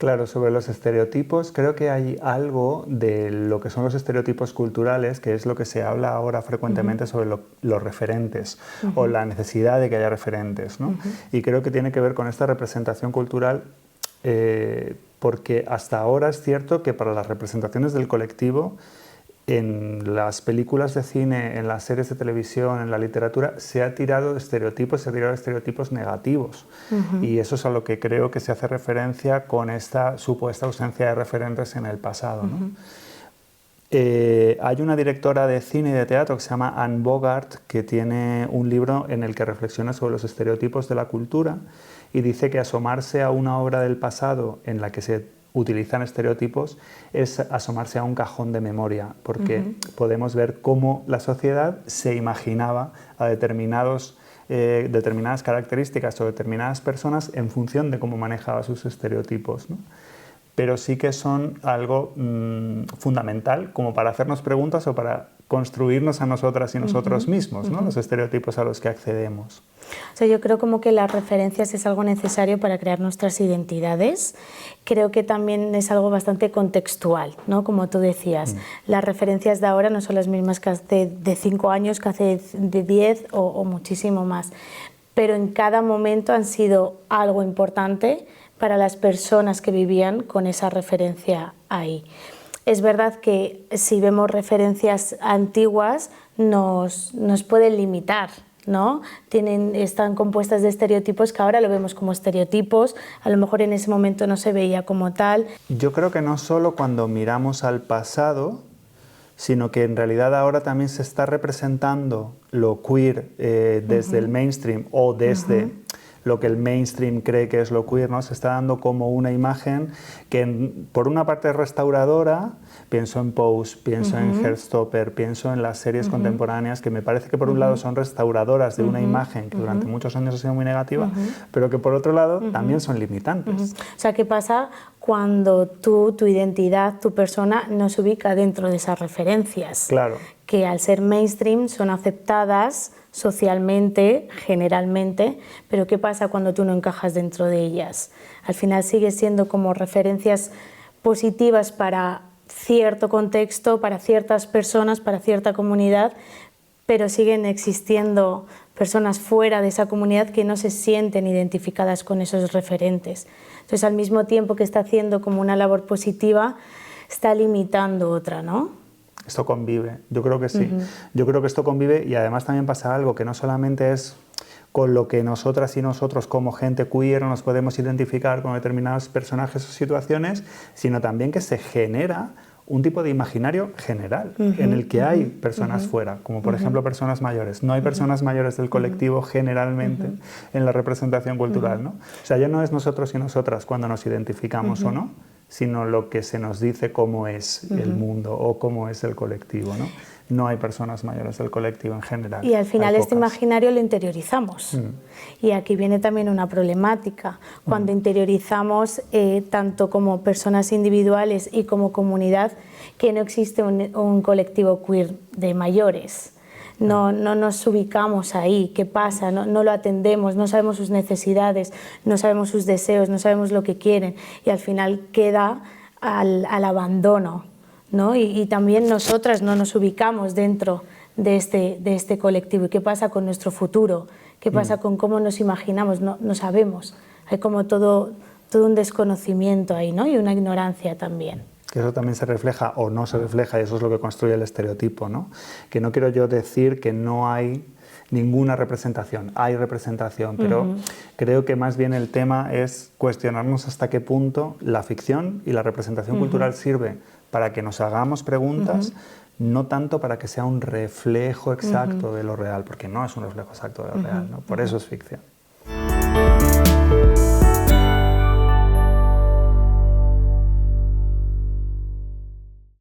Claro, sobre los estereotipos, creo que hay algo de lo que son los estereotipos culturales, que es lo que se habla ahora frecuentemente sobre los referentes o la necesidad de que haya referentes, ¿no? Y creo que tiene que ver con esta representación cultural, porque hasta ahora es cierto que para las representaciones del colectivo, en las películas de cine, en las series de televisión, en la literatura, se ha tirado de estereotipos negativos. Y eso es a lo que creo que se hace referencia con esta supuesta ausencia de referentes en el pasado, ¿no? Hay una directora de cine y de teatro que se llama Anne Bogart, que tiene un libro en el que reflexiona sobre los estereotipos de la cultura y dice que asomarse a una obra del pasado en la que se utilizan estereotipos es asomarse a un cajón de memoria, porque podemos ver cómo la sociedad se imaginaba a determinadas características o determinadas personas en función de cómo manejaba sus estereotipos, ¿no? Pero sí que son algo fundamental como para hacernos preguntas o para construirnos a nosotras y nosotros mismos, ¿no? Los estereotipos a los que accedemos. O sea, yo creo como que las referencias es algo necesario para crear nuestras identidades. Creo que también es algo bastante contextual, ¿no? Como tú decías, las referencias de ahora no son las mismas que hace de 5 años, que hace de 10 o muchísimo más. Pero en cada momento han sido algo importante para las personas que vivían con esa referencia ahí. Es verdad que si vemos referencias antiguas nos pueden limitar, ¿no? Están compuestas de estereotipos que ahora lo vemos como estereotipos, a lo mejor en ese momento no se veía como tal. Yo creo que no solo cuando miramos al pasado, sino que en realidad ahora también se está representando lo queer desde el mainstream o desde lo que el mainstream cree que es lo queer, ¿no? Se está dando como una imagen que por una parte es restauradora, pienso en Pose, pienso en Heartstopper, pienso en las series contemporáneas que me parece que por un lado son restauradoras de una imagen que durante muchos años ha sido muy negativa, pero que por otro lado también son limitantes. O sea, ¿qué pasa cuando tu identidad, tu persona no se ubica dentro de esas referencias? Claro. Que al ser mainstream son aceptadas socialmente, generalmente, pero ¿qué pasa cuando tú no encajas dentro de ellas? Al final sigue siendo como referencias positivas para cierto contexto, para ciertas personas, para cierta comunidad, pero siguen existiendo personas fuera de esa comunidad que no se sienten identificadas con esos referentes. Entonces, al mismo tiempo que está haciendo como una labor positiva, está limitando otra, ¿no? Esto convive, yo creo que sí. Yo creo que esto convive y además también pasa algo que no solamente es con lo que nosotras y nosotros como gente queer nos podemos identificar con determinados personajes o situaciones, sino también que se genera un tipo de imaginario general en el que hay personas fuera, como por ejemplo personas mayores. No hay personas mayores del colectivo generalmente en la representación cultural, ¿no? O sea, ya no es nosotros y nosotras cuando nos identificamos o no, sino lo que se nos dice cómo es el mundo o cómo es el colectivo, ¿no? No hay personas mayores del colectivo en general. Y al final este imaginario lo interiorizamos. Y aquí viene también una problemática. Cuando interiorizamos, tanto como personas individuales y como comunidad, que no existe un colectivo queer de mayores. No nos ubicamos ahí. ¿Qué pasa? No lo atendemos, no sabemos sus necesidades, no sabemos sus deseos, no sabemos lo que quieren. Y al final queda al abandono, ¿no? Y también nosotras no nos ubicamos dentro de este colectivo. ¿Y qué pasa con nuestro futuro? ¿Qué pasa con cómo nos imaginamos? No sabemos. Hay como todo un desconocimiento ahí, ¿no? Y una ignorancia también. Que eso también se refleja o no se refleja, y eso es lo que construye el estereotipo, ¿no? Que no quiero yo decir que no hay ninguna representación, hay representación, pero creo que más bien el tema es cuestionarnos hasta qué punto la ficción y la representación cultural sirve para que nos hagamos preguntas, no tanto para que sea un reflejo exacto de lo real, porque no es un reflejo exacto de lo real, ¿no? Por eso es ficción.